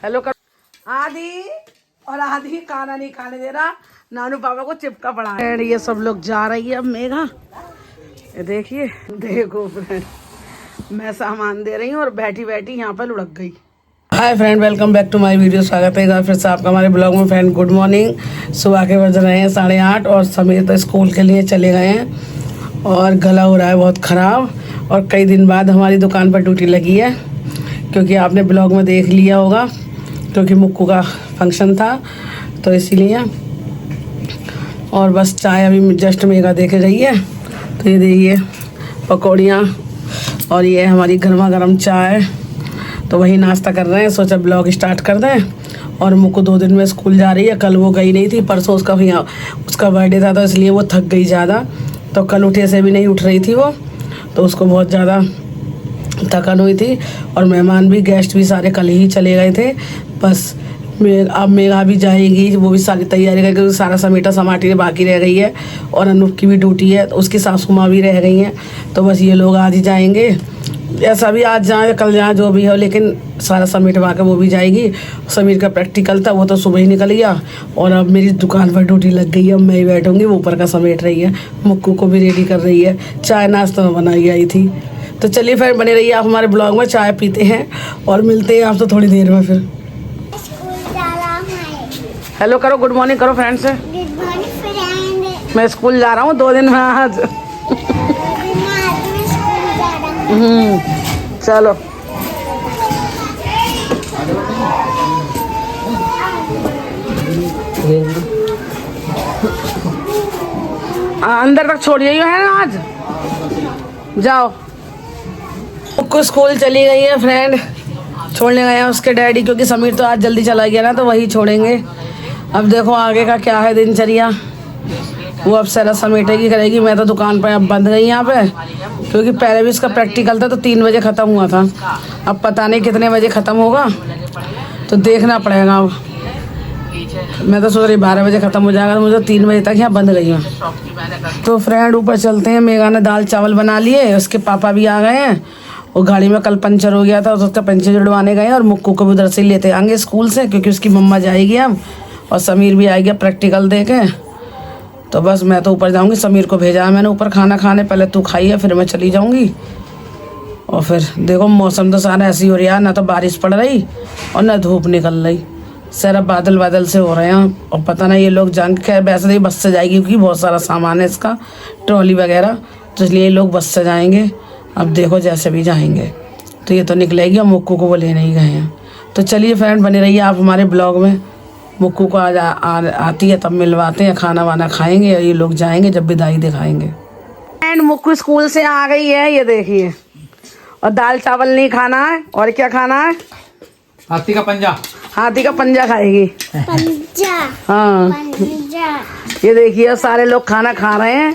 Hello कर आदि और आदि खाना नहीं खाने दे रहा, नानू पापा को चिपका पड़ा है। ये सब लोग जा रही है अब मेघा, ये देखिए, देखो फ्रेंड, मैं सामान दे रही हूँ और बैठी बैठी यहाँ पर लुढ़क गई। Hi friend, welcome back to my video. स्वागत है फिर से आपका हमारे ब्लॉग में। Friend good morning. सुबह के बज रहे हैं 8:30 और समीर तो स्कूल के लिए चले गए हैं और गला हो रहा है बहुत ख़राब। और कई दिन बाद हमारी दुकान पर ड्यूटी लगी है, क्योंकि आपने ब्लॉग में देख लिया होगा, क्योंकि मुक्कू का फंक्शन था तो इसीलिए। और बस चाय अभी जस्ट मेघा दे के गई है, तो ये देखिए पकौड़ियाँ और ये हमारी गर्मा गर्म चाय, तो वही नाश्ता कर रहे हैं। सोचा ब्लॉग स्टार्ट कर दें। और मुक्कू 2 दिन में स्कूल जा रही है, कल वो गई नहीं थी, परसों उसका बर्थडे था तो इसलिए वो थक गई ज़्यादा, तो कल उठे से भी नहीं उठ रही थी वो, तो उसको बहुत ज़्यादा थकान हुई थी। और मेहमान भी, गेस्ट भी सारे कल ही चले गए थे। बस अब मेघा भी जाएगी, वो भी सारी तैयारी करके, सारा समेटा समाटी बाकी रह गई है। और अनूप की भी ड्यूटी है, तो उसकी सासू माँ भी रह गई हैं। तो बस ये लोग आज ही जाएंगे, ऐसा भी आज जाए कल जाए जो भी हो, लेकिन सारा समेटवा के वो भी जाएगी। समीर का प्रैक्टिकल था, वो तो सुबह ही निकल गया। और अब मेरी दुकान पर ड्यूटी लग गई है, अब मैं ही बैठूँगी, वो ऊपर का समेट रही है, मुक्कू को भी रेडी कर रही है। चाय नाश्ता में बनाई आई थी। तो चलिए फिर बने रहिए आप हमारे ब्लॉग में, चाय पीते हैं और मिलते हैं आपसे थोड़ी देर में। फिर हेलो करो, गुड मॉर्निंग करो फ्रेंड से। Good morning friend. मैं स्कूल जा रहा हूँ 2 दिन में आज। चलो अंदर तक छोड़िए है ना, आज जाओ। मुक्कू स्कूल चली गई है फ्रेंड, छोड़ने गए हैं उसके डैडी, क्योंकि समीर तो आज जल्दी चला गया ना, तो वही छोड़ेंगे। अब देखो आगे का क्या है दिनचर्या, वो अब सारा समेटेगी करेगी। मैं तो दुकान पर अब बंद गई यहाँ पे, क्योंकि पहले भी इसका प्रैक्टिकल था तो 3 बजे ख़त्म हुआ था। अब पता नहीं कितने बजे ख़त्म होगा, तो देखना पड़ेगा। अब मैं तो सोच रही 12 बजे ख़त्म हो जाएगा, तो मुझे 3 बजे तक यहाँ बंद गई हूँ। तो फ्रेंड ऊपर चलते हैं। मेघा ने दाल चावल बना लिए, उसके पापा भी आ गए हैं। और गाड़ी में कल पंचर हो गया था, तो उसका पंचर जुड़वाने गए। और मुक्कू को भी उधर से लेते आएंगे स्कूल से, क्योंकि उसकी मम्मा जाएगी अब, और समीर भी आएगा प्रैक्टिकल दे के। तो बस मैं तो ऊपर जाऊंगी, समीर को भेजा है मैंने ऊपर खाना खाने, पहले तू खाइए फिर मैं चली जाऊंगी। और फिर देखो मौसम तो सारा ऐसी हो रहा है, ना तो बारिश पड़ रही और ना धूप निकल रही, सारा बादल बादल से हो रहे हैं। और पता नहीं ये लोग जान के, वैसे नहीं बस से जाएगी, क्योंकि बहुत सारा सामान है इसका, ट्रॉली वगैरह, तो इसलिए ये लोग बस से जाएंगे। अब देखो जैसे भी जाएंगे, तो ये तो निकलेगी और मुक्कू को वो लेने ही गए हैं। तो चलिए फ्रेंड बने रहिए आप हमारे ब्लॉग में। मुक्कू को आज आती है तब मिलवाते हैं, खाना वाना खाएंगे और ये लोग जाएंगे जब विदाई दिखाएंगे। एंड मुक्कू स्कूल से आ गई है, ये देखिए। और दाल चावल नहीं खाना है, और क्या खाना है? हाथी का पंजा। हाथी का पंजा खाएगी। पंजा। हाँ पंजा। ये देखिए सारे लोग खाना खा रहे हैं।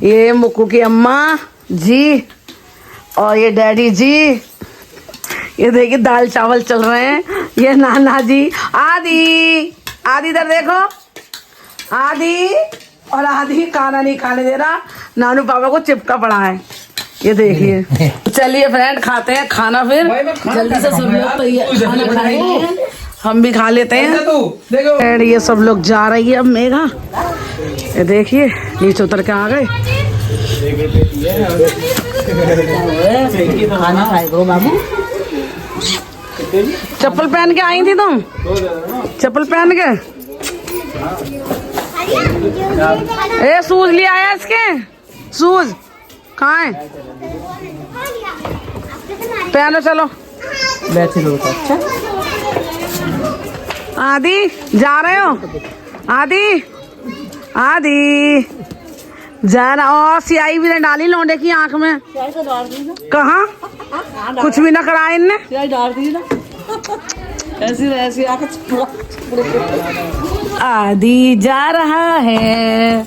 ये मुक्कू की अम्मा जी और ये डैडी जी, ये देखिए दाल चावल चल रहे हैं। ये नाना जी, आदि आदि इधर देखो, आदि और आदि खाना नहीं खाने दे रहा, नानू पापा को चिपका पड़ा है, ये देखिए। चलिए फ्रेंड खाते हैं खाना, फिर जल्दी से सब लोग तैयार खाना खाएंगे, हम भी खा लेते हैं। फ्रेंड ये सब लोग जा रही है अब मेघा, ये देखिए नीचे उतर के आ गए। खाना खाएगा बाबू। चप्पल पहन के आई थी तुम? चप्पल पहन के? ए शूज ले आया इसके, शूज कहाँ है? पहनो चलो। बैठे लो। अच्छा आदि जा रहे हो? आदि आदि जा रहा। और सियाई भी ने डाली लौंडे की आंख में। कहाँ? कुछ भी ना करा इनने। आदि जा रहा है,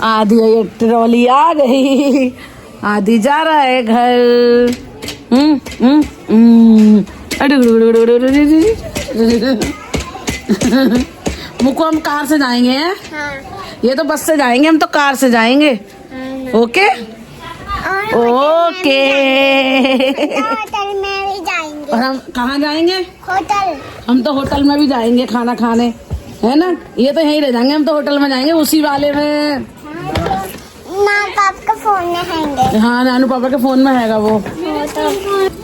आदि ये ट्रॉली आ गई, आदि जा रहा है घर। मुक्कू हम कार से जाएंगे हैं? हाँ। ये तो बस से जाएंगे, हम तो कार से जाएंगे। Okay okay. में भी जाएंगे। और हम कहाँ जाएंगे? होटल। हम तो होटल में भी जाएंगे खाना खाने, है ना? ये तो यहीं रह जाएंगे, हम तो होटल में जाएंगे उसी वाले में। ना पापा का फोन में हैंगे। हाँ, नानू पापा के फोन में हैगा वो।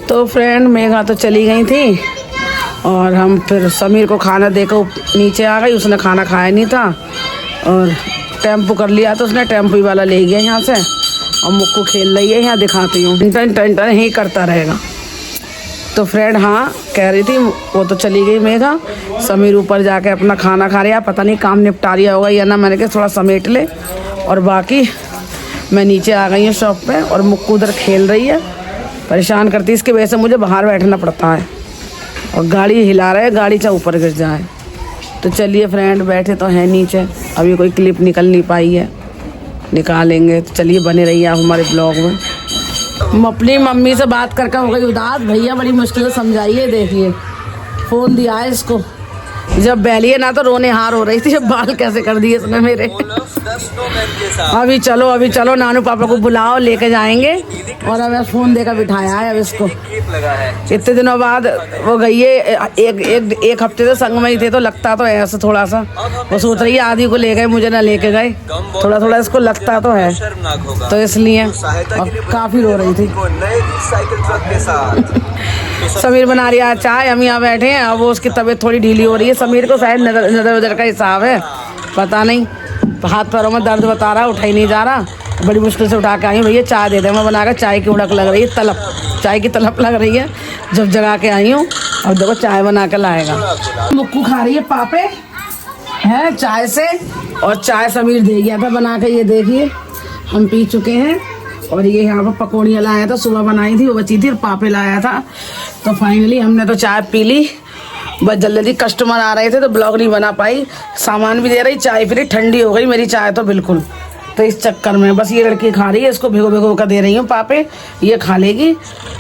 तो फ्रेंड मेघा तो चली गई थी और हम फिर समीर को खाना देकर नीचे आ गई। उसने खाना खाया नहीं था और टेम्पो कर लिया, तो उसने टेम्पो वाला ले गया यहाँ से। और मुक्कू खेल रही है, यहाँ दिखाती हूँ, टन टन टन ही करता रहेगा। तो फ्रेंड हाँ कह रही थी, वो तो चली गई मेघा। समीर ऊपर जाके अपना खाना खा रहा, पता नहीं काम निपटा रिया होगा या ना। मैंने कहा थोड़ा समेट ले। और बाकी मैं नीचे आ गई हूँ शॉप पे और मुक्कू उधर खेल रही है, परेशान करती है। इसकी वजह से मुझे बाहर बैठना पड़ता है और गाड़ी हिला रहा है, गाड़ी चाहे ऊपर गिर जाए। तो चलिए फ्रेंड, बैठे तो हैं नीचे, अभी कोई क्लिप निकल नहीं पाई है, निकालेंगे। तो चलिए बने रहिए आप हमारे ब्लॉग में। अपनी मम्मी से बात करके हो गई उदास, भैया बड़ी मुश्किल से समझाइए। देखिए फ़ोन दिया है इसको, जब बैलिए ना तो रोने हार हो रही थी, जब बाल कैसे कर दिए इसने मेरे। अभी चलो नानू पापा को बुलाओ, लेके जाएंगे। और अब फ़ोन देकर बिठाया है अब इसको। इतने दिनों बाद वो गई है, एक हफ्ते से संग में ही थे, तो लगता तो है ऐसा थोड़ा सा। वो सोच रही है आदि को ले गए, मुझे ना लेके गए, थोड़ा इसको लगता तो है, तो इसलिए अब काफ़ी रो रही थी। समीर बना रही है चाय, हम यहाँ बैठे हैं। अब वो उसकी तबीयत थोड़ी ढीली हो रही है। समीर को शायद नजर का हिसाब है, पता नहीं, हाथ पैरों में दर्द बता रहा, उठा ही नहीं जा रहा। बड़ी मुश्किल से उठा के आई हूँ। भैया चाय दे दे, मैं बनाकर चाय की उड़क लग रही है, तलब, चाय की तलब लग रही है। जब जगा के आई हूँ, अब देखो चाय बना कर लाएगा। मुक्कू खा रही है पापे है चाय से, और चाय समीर दे गया था बना के, ये देखिए हम पी चुके हैं। और ये यहाँ पर पकौड़ियाँ लाया था, सुबह बनाई थी, वो बची थी, और पापे लाया था। तो फाइनली हमने तो चाय पी ली। बस जल्दी कस्टमर आ रहे थे तो ब्लॉग नहीं बना पाई। सामान भी दे रही, चाय फिर ठंडी हो गई मेरी चाय तो बिल्कुल। तो इस चक्कर में बस ये लड़की खा रही है, इसको भिगो कर दे रही हूँ पापे, ये खा लेगी।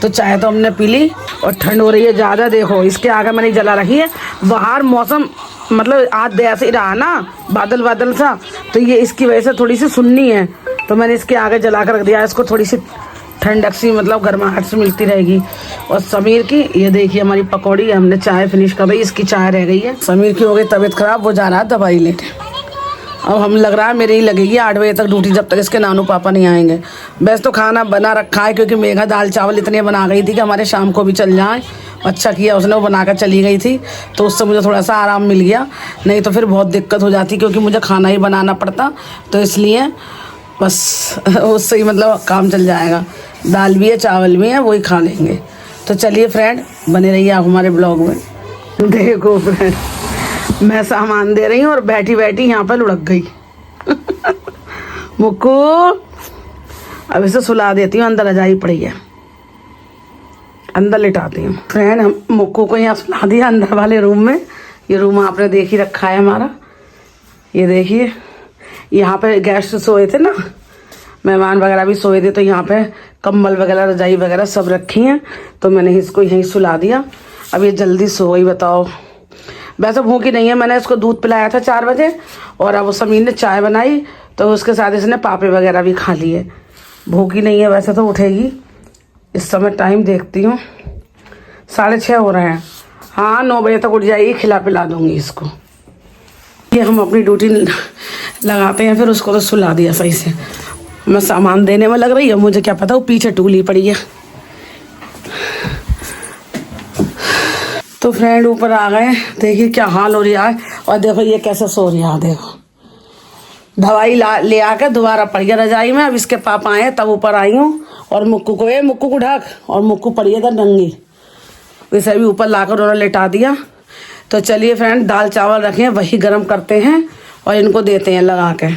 तो चाय तो हमने पी ली और ठंड हो रही है ज़्यादा। देखो इसके आगे मैंने जला रखी है। बाहर मौसम मतलब आज ऐसे ही रहा ना, बादल सा, तो ये इसकी वजह से थोड़ी सी सुन्नी है, तो मैंने इसके आगे जला कर रख दिया। इसको थोड़ी सी ठंडक सी मतलब गर्माहट से मिलती रहेगी। और समीर की ये देखिए हमारी पकौड़ी, हमने चाय फिनिश कर दी, इसकी चाय रह गई है। समीर की हो गई तबीयत खराब, वो जा रहा है दवाई लेने। अब हम लग रहा है मेरी ही लगेगी 8 बजे तक ड्यूटी, जब तक इसके नानू पापा नहीं आएंगे। वैसे तो खाना बना रखा है, क्योंकि मेघा दाल चावल इतने बना गई थी कि हमारे शाम को भी चल जाए। अच्छा किया उसने, वो बनाकर चली गई थी, तो उससे मुझे थोड़ा सा आराम मिल गया। नहीं तो फिर बहुत दिक्कत हो जाती, क्योंकि मुझे खाना ही बनाना पड़ता। तो इसलिए बस उससे ही मतलब काम चल जाएगा। दाल भी है, चावल भी है, वही खा लेंगे। तो चलिए फ्रेंड, बने रहिए आप हमारे ब्लॉग में। देखो फ्रेंड, मैं सामान दे रही हूँ और बैठी बैठी यहाँ पर लुढ़क गई। मुक्कू अब इसे सुला देती हूँ, अंदर रजाई पड़ी है, अंदर लिटाती हूँ। फ्रेंड हम मुक्कू को यहाँ सुला दिया अंदर वाले रूम में। ये रूम आपने देख ही रखा है हमारा, ये देखिए। यहाँ पे गेस्ट सोए थे ना, मेहमान वगैरह भी सोए थे, तो यहाँ पे कंबल वगैरह रजाई वगैरह सब रखी हैं, तो मैंने इसको यहीं सुला दिया। अब ये जल्दी सो गई, बताओ। वैसे भूखी नहीं है, मैंने इसको दूध पिलाया था 4 बजे, और अब समीर ने चाय बनाई, तो उसके साथ इसने पापे वगैरह भी खा लिए। भूखी नहीं है, वैसे तो उठेगी। इस समय टाइम देखती हूँ 6:30 हो रहे हैं। हाँ 9 बजे तक उठ जाएगी, खिला पिला दूँगी इसको। ये हम अपनी ड्यूटी लगाते हैं, फिर उसको तो सुला दिया सही से। मैं सामान देने में लग रही है, मुझे क्या पता वो पीछे टूली पड़ी है। तो फ्रेंड ऊपर आ गए, देखिए क्या हाल हो रहा है। और देखो ये कैसे सो रही है, देखो दवाई ले आकर दोबारा पड़ गया रजाई में। अब इसके पापा आए तब ऊपर आई हूँ, और मुक्कू को ढक, और मुक्कू पड़ी है नंगी, वैसे भी ऊपर लाकर उन्होंने लेटा दिया। तो चलिए फ्रेंड, दाल चावल रखे हैं, वही गर्म करते हैं और इनको देते हैं लगा के।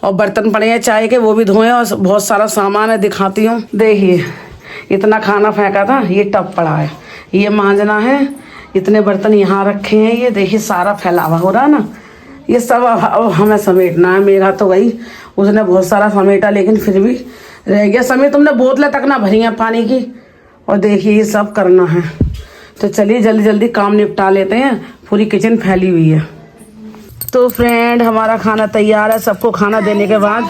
और बर्तन पड़े हैं चाय के, वो भी धोएं, और बहुत सारा सामान है, दिखाती हूँ। देखिए इतना खाना फेंका था, ये टब पड़ा है, ये मांजना है। इतने बर्तन यहाँ रखे हैं, ये देखिए सारा फैलावा हो रहा ना, ये सब हमें समेटना है। मेघा तो गई, उसने बहुत सारा समेटा, लेकिन फिर भी रह गया। समेत तुमने बोतलें तक ना भरी हैं पानी की, और देखिए ये सब करना है। तो चलिए जल्दी जल्दी काम निपटा लेते हैं, पूरी किचन फैली हुई है। तो फ्रेंड हमारा खाना तैयार है, सबको खाना देने के बाद।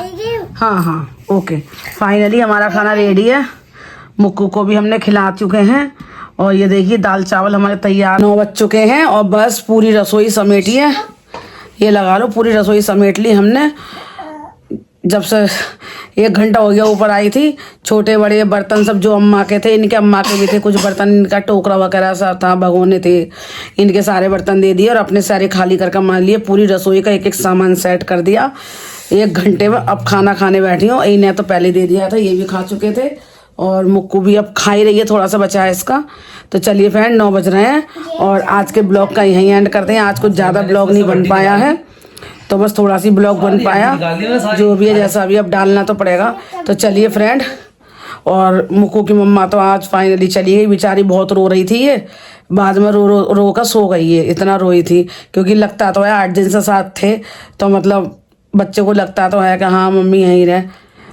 हाँ ओके, फाइनली हमारा खाना रेडी है। मुक्कू को भी हमने खिला चुके हैं, और ये देखिए दाल चावल हमारे तैयार 9 बज चुके हैं और बस पूरी रसोई समेटी है। ये लगा लो पूरी रसोई समेट ली हमने। जब से 1 घंटा हो गया ऊपर आई थी। छोटे बड़े बर्तन सब जो अम्मा के थे, इनके अम्मा के भी थे कुछ बर्तन, इनका टोकरा वगैरह सब था, भगोने थे, इनके सारे बर्तन दे दिए और अपने सारे खाली करके मान लिए। पूरी रसोई का एक एक सामान सेट कर दिया 1 घंटे में। अब खाना खाने बैठी हूँ। इन्हें तो पहले दे दिया था, ये भी खा चुके थे और मुक्कू भी अब खा ही रही है, थोड़ा सा बचा है इसका। तो चलिए फ्रेंड 9 बज रहे हैं और आज के ब्लॉग का यहीं एंड करते हैं। आज कुछ ज़्यादा ब्लॉग नहीं बन पाया है, तो बस थोड़ा सी ब्लॉग बन पाया, जो भी है जैसा भी अब डालना तो पड़ेगा। तो चलिए फ्रेंड, और मुक्कू की मम्मा तो आज फाइनली चली गई, बेचारी बहुत रो रही थी। ये बाद में रो कर सो गई है, इतना रोई थी क्योंकि लगता तो है 8 दिन से साथ थे, तो मतलब बच्चे को लगता तो है कि हाँ मम्मी यहीं रहे,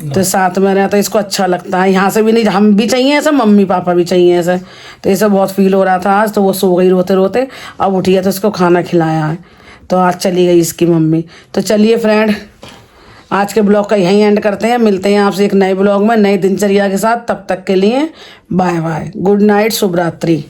तो साथ में रहे तो इसको अच्छा लगता है। यहाँ से भी नहीं, हम भी चाहिए ऐसे, मम्मी पापा भी चाहिए ऐसे, तो इसे बहुत फील हो रहा था आज। तो वो सो गई रोते रोते, अब उठी है तो इसको खाना खिलाया है, तो आज चली गई इसकी मम्मी। तो चलिए फ्रेंड, आज के ब्लॉग का यहीं एंड करते हैं। मिलते हैं आपसे एक नए ब्लॉग में नई दिनचर्या के साथ। तब तक के लिए बाय बाय, गुड नाइट, शुभ रात्रि।